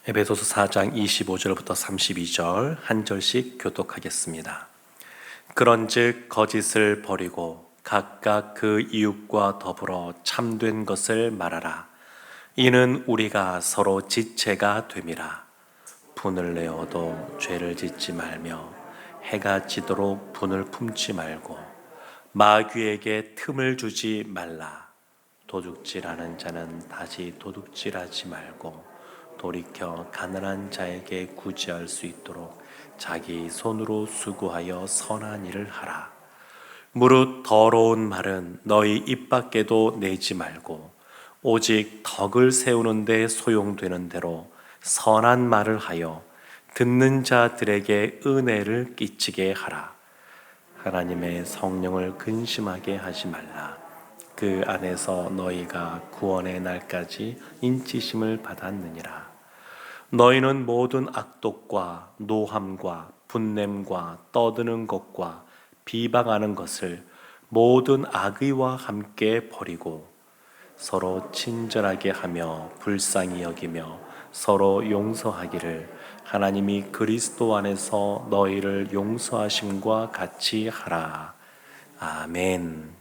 에베소서 4장 25절부터 32절 한 절씩 교독하겠습니다. 그런즉 거짓을 버리고 각각 그 이웃과 더불어 참된 것을 말하라. 이는 우리가 서로 지체가 됨이라. 분을 내어도 죄를 짓지 말며 해가 지도록 분을 품지 말고 마귀에게 틈을 주지 말라. 도둑질하는 자는 다시 도둑질하지 말고 돌이켜 가난한 자에게 구제할 수 있도록 자기 손으로 수고하여 선한 일을 하라. 무릇 더러운 말은 너희 입 밖에도 내지 말고 오직 덕을 세우는 데 소용되는 대로 선한 말을 하여 듣는 자들에게 은혜를 끼치게 하라. 하나님의 성령을 근심하게 하지 말라. 그 안에서 너희가 구원의 날까지 인치심을 받았느니라. 너희는 모든 악독과 노함과 분냄과 떠드는 것과 비방하는 것을 모든 악의와 함께 버리고 서로 친절하게 하며 불쌍히 여기며 서로 용서하기를 하나님이 그리스도 안에서 너희를 용서하심과 같이 하라. 아멘.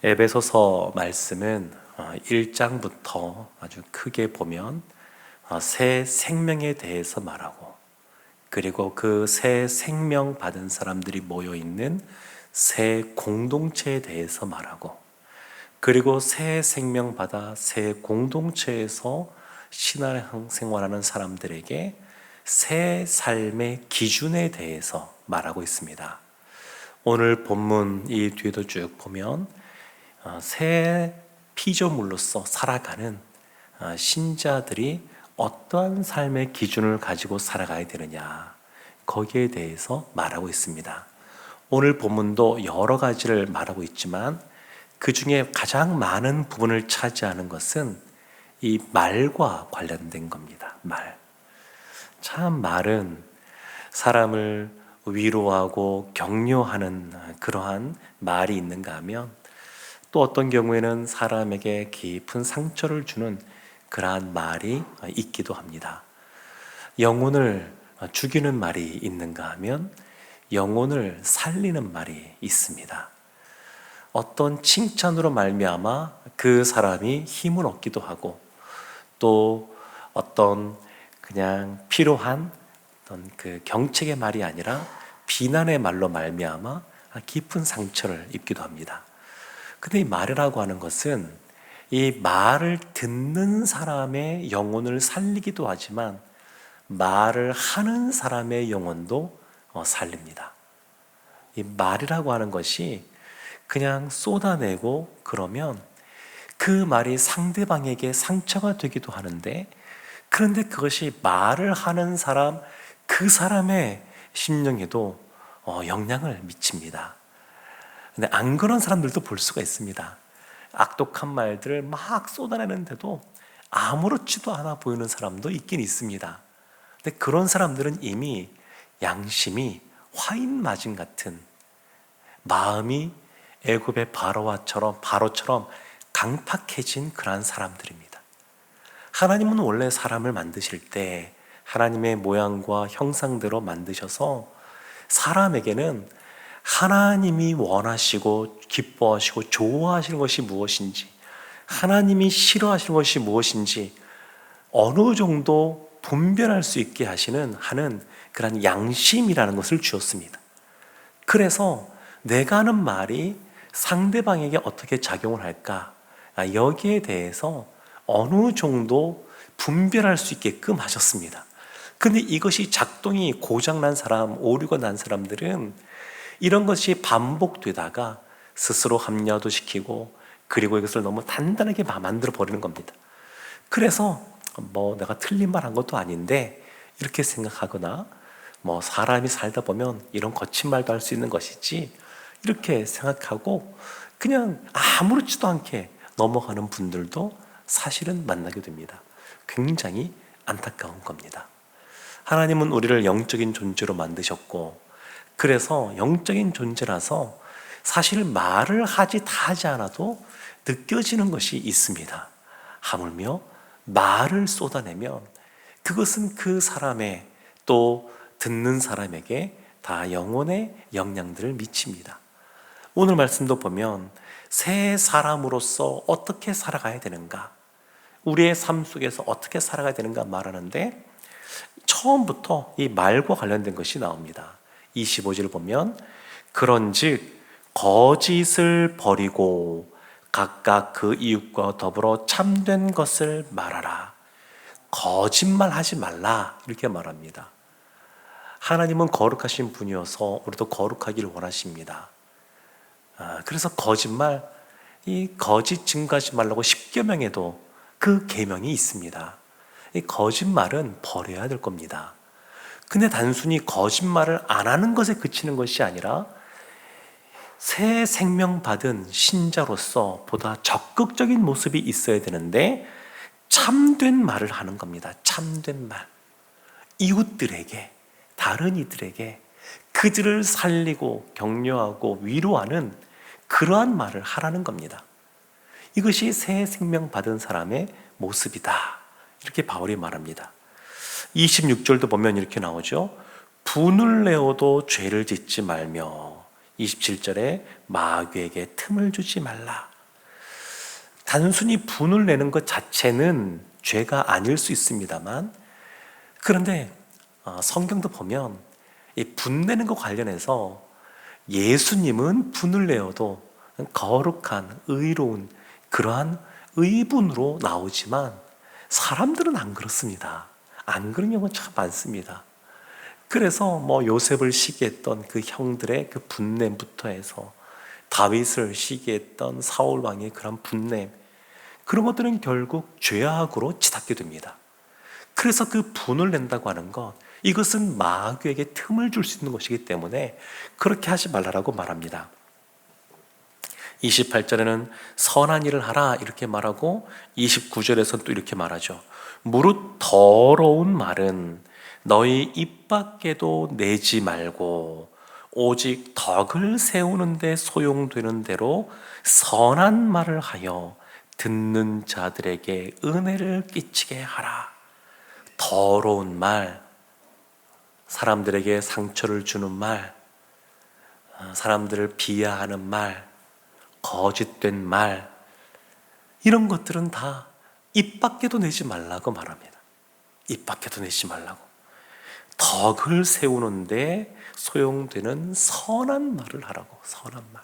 에베소서 말씀은 1장부터 아주 크게 보면 새 생명에 대해서 말하고, 그리고 그 새 생명 받은 사람들이 모여 있는 새 공동체에 대해서 말하고, 그리고 새 생명 받아 새 공동체에서 신앙 생활하는 사람들에게 새 삶의 기준에 대해서 말하고 있습니다. 오늘 본문 이 뒤에도 쭉 보면 새 피조물로서 살아가는 신자들이 어떠한 삶의 기준을 가지고 살아가야 되느냐, 거기에 대해서 말하고 있습니다. 오늘 본문도 여러 가지를 말하고 있지만 그 중에 가장 많은 부분을 차지하는 것은 이 말과 관련된 겁니다. 말. 참 말은 사람을 위로하고 격려하는 그러한 말이 있는가 하면, 또 어떤 경우에는 사람에게 깊은 상처를 주는 그러한 말이 있기도 합니다. 영혼을 죽이는 말이 있는가 하면 영혼을 살리는 말이 있습니다. 어떤 칭찬으로 말미암아 그 사람이 힘을 얻기도 하고, 또 어떤 그냥 필요한 어떤 그 경책의 말이 아니라 비난의 말로 말미암아 깊은 상처를 입기도 합니다. 근데 이 말이라고 하는 것은 이 말을 듣는 사람의 영혼을 살리기도 하지만 말을 하는 사람의 영혼도 살립니다. 이 말이라고 하는 것이 그냥 쏟아내고 그러면 그 말이 상대방에게 상처가 되기도 하는데, 그런데 그것이 말을 하는 사람, 그 사람의 심령에도 영향을 미칩니다. 근데 안 그런 사람들도 볼 수가 있습니다. 악독한 말들을 막 쏟아내는데도 아무렇지도 않아 보이는 사람도 있긴 있습니다. 근데 그런 사람들은 이미 양심이 화인 맞은 같은, 마음이 애굽의 바로처럼 강팍해진 그러한 사람들입니다. 하나님은 원래 사람을 만드실 때 하나님의 모양과 형상대로 만드셔서 사람에게는 하나님이 원하시고 기뻐하시고 좋아하시는 것이 무엇인지, 하나님이 싫어하시는 것이 무엇인지 어느 정도 분별할 수 있게 하는 그런 양심이라는 것을 주었습니다. 그래서 내가 하는 말이 상대방에게 어떻게 작용을 할까, 여기에 대해서 어느 정도 분별할 수 있게끔 하셨습니다. 근데 이것이 작동이 고장난 사람, 오류가 난 사람들은 이런 것이 반복되다가 스스로 합리화도 시키고, 그리고 이것을 너무 단단하게 만들어 버리는 겁니다. 그래서 내가 틀린 말 한 것도 아닌데 이렇게 생각하거나, 사람이 살다 보면 이런 거친 말도 할 수 있는 것이지, 이렇게 생각하고 그냥 아무렇지도 않게 넘어가는 분들도 사실은 만나게 됩니다. 굉장히 안타까운 겁니다. 하나님은 우리를 영적인 존재로 만드셨고, 그래서 영적인 존재라서 사실 말을 하지 않아도 느껴지는 것이 있습니다. 하물며 말을 쏟아내면 그것은 그 사람의 또 듣는 사람에게 다 영혼의 영향들을 미칩니다. 오늘 말씀도 보면 새 사람으로서 어떻게 살아가야 되는가, 우리의 삶 속에서 어떻게 살아가야 되는가 말하는데 처음부터 이 말과 관련된 것이 나옵니다. 25절 보면 그런즉 거짓을 버리고 각각 그 이웃과 더불어 참된 것을 말하라. 거짓말하지 말라 이렇게 말합니다. 하나님은 거룩하신 분이어서 우리도 거룩하기를 원하십니다. 그래서 거짓말, 이 거짓 증거하지 말라고 십계명에도 그 계명이 있습니다. 이 거짓말은 버려야 될 겁니다. 근데 단순히 거짓말을 안 하는 것에 그치는 것이 아니라 새 생명 받은 신자로서 보다 적극적인 모습이 있어야 되는데 참된 말을 하는 겁니다. 참된 말. 이웃들에게, 다른 이들에게 그들을 살리고 격려하고 위로하는 그러한 말을 하라는 겁니다. 이것이 새 생명 받은 사람의 모습이다. 이렇게 바울이 말합니다. 26절도 보면 이렇게 나오죠. 분을 내어도 죄를 짓지 말며 27절에 마귀에게 틈을 주지 말라. 단순히 분을 내는 것 자체는 죄가 아닐 수 있습니다만, 그런데 성경도 보면 이 분내는 것 관련해서 예수님은 분을 내어도 거룩한 의로운 그러한 의분으로 나오지만 사람들은 안 그렇습니다. 안 그런 경우가 참 많습니다. 그래서 요셉을 시기했던 그 형들의 그 분냄부터 해서 다윗을 시기했던 사울 왕의 그런 분냄, 그런 것들은 결국 죄악으로 치닫게 됩니다. 그래서 그 분을 낸다고 하는 것, 이것은 마귀에게 틈을 줄 수 있는 것이기 때문에 그렇게 하지 말라고 말합니다. 28절에는 선한 일을 하라 이렇게 말하고 29절에서는 또 이렇게 말하죠. 무릇 더러운 말은 너희 입 밖에도 내지 말고 오직 덕을 세우는 데 소용되는 대로 선한 말을 하여 듣는 자들에게 은혜를 끼치게 하라. 더러운 말, 사람들에게 상처를 주는 말, 사람들을 비하하는 말, 거짓된 말, 이런 것들은 다 입 밖에도 내지 말라고 말합니다. 입 밖에도 내지 말라고. 덕을 세우는데 소용되는 선한 말을 하라고. 선한 말.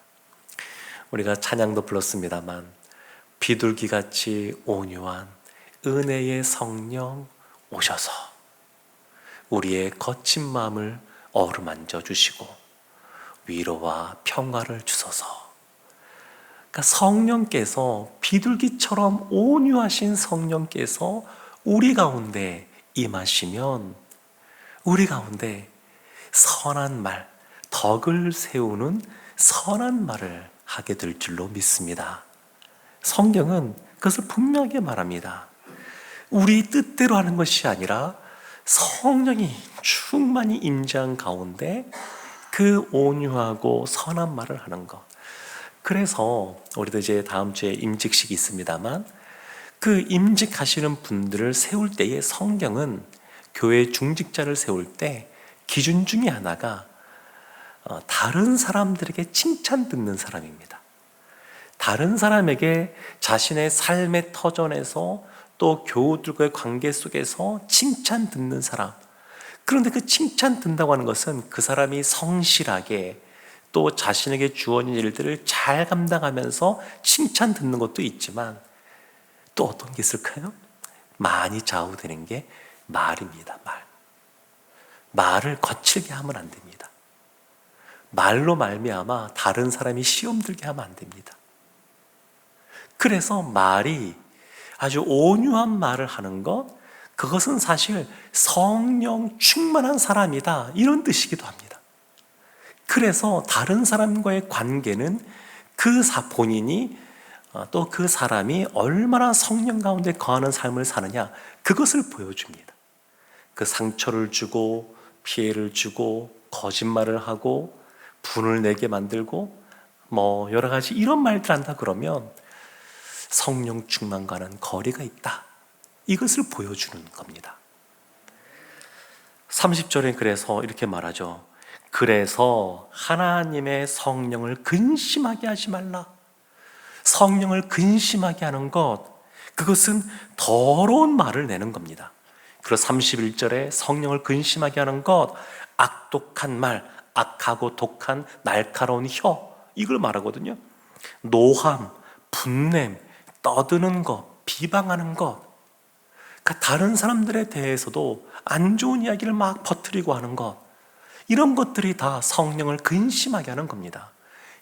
우리가 찬양도 불렀습니다만 비둘기같이 온유한 은혜의 성령 오셔서 우리의 거친 마음을 어루만져 주시고 위로와 평화를 주소서. 그러니까 성령께서, 비둘기처럼 온유하신 성령께서 우리 가운데 임하시면 우리 가운데 선한 말, 덕을 세우는 선한 말을 하게 될 줄로 믿습니다. 성경은 그것을 분명하게 말합니다. 우리 뜻대로 하는 것이 아니라 성령이 충만히 임재한 가운데 그 온유하고 선한 말을 하는 것. 그래서 우리도 이제 다음 주에 임직식이 있습니다만 그 임직하시는 분들을 세울 때에 성경은 교회 중직자를 세울 때 기준 중에 하나가 다른 사람들에게 칭찬 듣는 사람입니다. 다른 사람에게 자신의 삶의 터전에서 또 교우들과의 관계 속에서 칭찬 듣는 사람. 그런데 그 칭찬 듣는다고 하는 것은 그 사람이 성실하게 또 자신에게 주어진 일들을 잘 감당하면서 칭찬 듣는 것도 있지만 또 어떤 게 있을까요? 많이 좌우되는 게 말입니다. 말을 거칠게 하면 안 됩니다. 말로 말미암아 다른 사람이 시험 들게 하면 안 됩니다. 그래서 말이 아주 온유한 말을 하는 것, 그것은 사실 성령 충만한 사람이다 이런 뜻이기도 합니다. 그래서 다른 사람과의 관계는 본인이 또 그 사람이 얼마나 성령 가운데 거하는 삶을 사느냐, 그것을 보여줍니다. 그 상처를 주고 피해를 주고 거짓말을 하고 분을 내게 만들고 여러 가지 이런 말들 한다 그러면 성령 충만과는 거리가 있다. 이것을 보여주는 겁니다. 30절에 그래서 이렇게 말하죠. 그래서 하나님의 성령을 근심하게 하지 말라. 성령을 근심하게 하는 것, 그것은 더러운 말을 내는 겁니다. 그래서 31절에 성령을 근심하게 하는 것, 악독한 말, 악하고 독한 날카로운 혀, 이걸 말하거든요. 노함, 분냄, 떠드는 것, 비방하는 것, 그러니까 다른 사람들에 대해서도 안 좋은 이야기를 막 퍼뜨리고 하는 것, 이런 것들이 다 성령을 근심하게 하는 겁니다.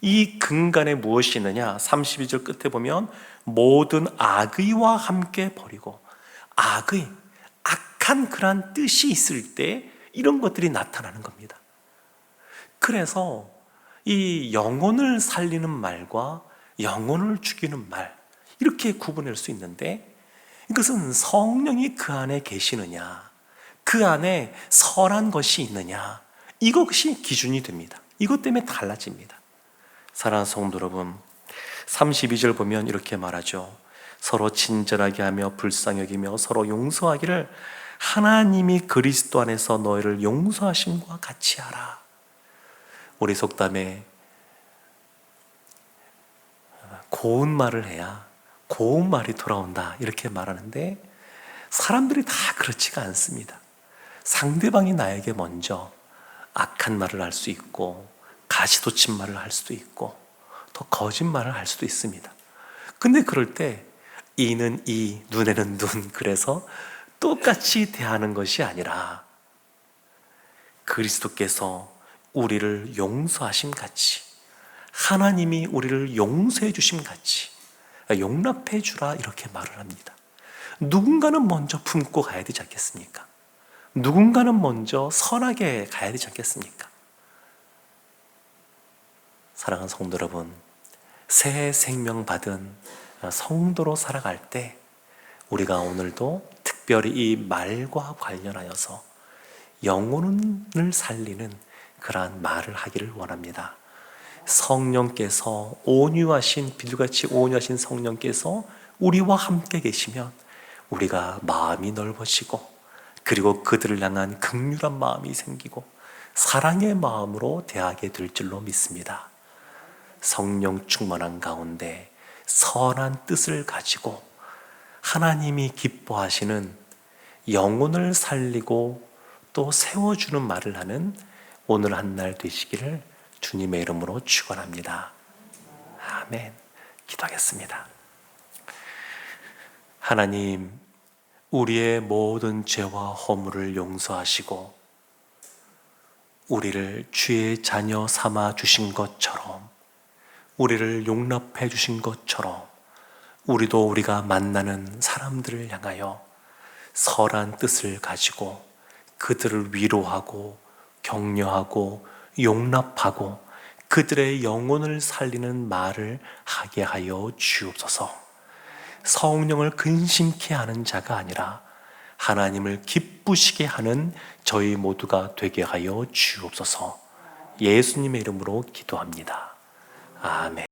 이 근간에 무엇이 있느냐? 32절 끝에 보면 모든 악의와 함께 버리고, 악의, 악한 그러한 뜻이 있을 때 이런 것들이 나타나는 겁니다. 그래서 이 영혼을 살리는 말과 영혼을 죽이는 말, 이렇게 구분할 수 있는데, 이것은 성령이 그 안에 계시느냐, 그 안에 선한 것이 있느냐, 이것이 기준이 됩니다. 이것 때문에 달라집니다. 사랑하는 성도 여러분, 32절 보면 이렇게 말하죠. 서로 친절하게 하며 불쌍히 여기며 서로 용서하기를 하나님이 그리스도 안에서 너희를 용서하심과 같이 하라. 우리 속담에 고운 말을 해야 고운 말이 돌아온다, 이렇게 말하는데, 사람들이 다 그렇지가 않습니다. 상대방이 나에게 먼저 악한 말을 할 수 있고, 가시돋친 말을 할 수도 있고, 또 거짓말을 할 수도 있습니다. 근데 그럴 때 이는 이, 눈에는 눈, 그래서 똑같이 대하는 것이 아니라 그리스도께서 우리를 용서하심 같이, 하나님이 우리를 용서해 주심 같이 용납해 주라, 이렇게 말을 합니다. 누군가는 먼저 품고 가야 되지 않겠습니까? 누군가는 먼저 선하게 가야 되지 않겠습니까? 사랑하는 성도 여러분, 새 생명 받은 성도로 살아갈 때 우리가 오늘도 특별히 이 말과 관련하여서 영혼을 살리는 그러한 말을 하기를 원합니다. 성령께서 온유하신, 비둘같이 온유하신 성령께서 우리와 함께 계시면 우리가 마음이 넓어지고, 그리고 그들을 향한 긍휼한 마음이 생기고 사랑의 마음으로 대하게 될 줄로 믿습니다. 성령 충만한 가운데 선한 뜻을 가지고 하나님이 기뻐하시는 영혼을 살리고 또 세워주는 말을 하는 오늘 한 날 되시기를 주님의 이름으로 축원합니다. 아멘. 기도하겠습니다. 하나님, 우리의 모든 죄와 허물을 용서하시고 우리를 주의 자녀 삼아 주신 것처럼, 우리를 용납해 주신 것처럼, 우리도 우리가 만나는 사람들을 향하여 선한 뜻을 가지고 그들을 위로하고 격려하고 용납하고 그들의 영혼을 살리는 말을 하게 하여 주옵소서. 성령을 근심케 하는 자가 아니라 하나님을 기쁘시게 하는 저희 모두가 되게 하여 주옵소서. 예수님의 이름으로 기도합니다. 아멘.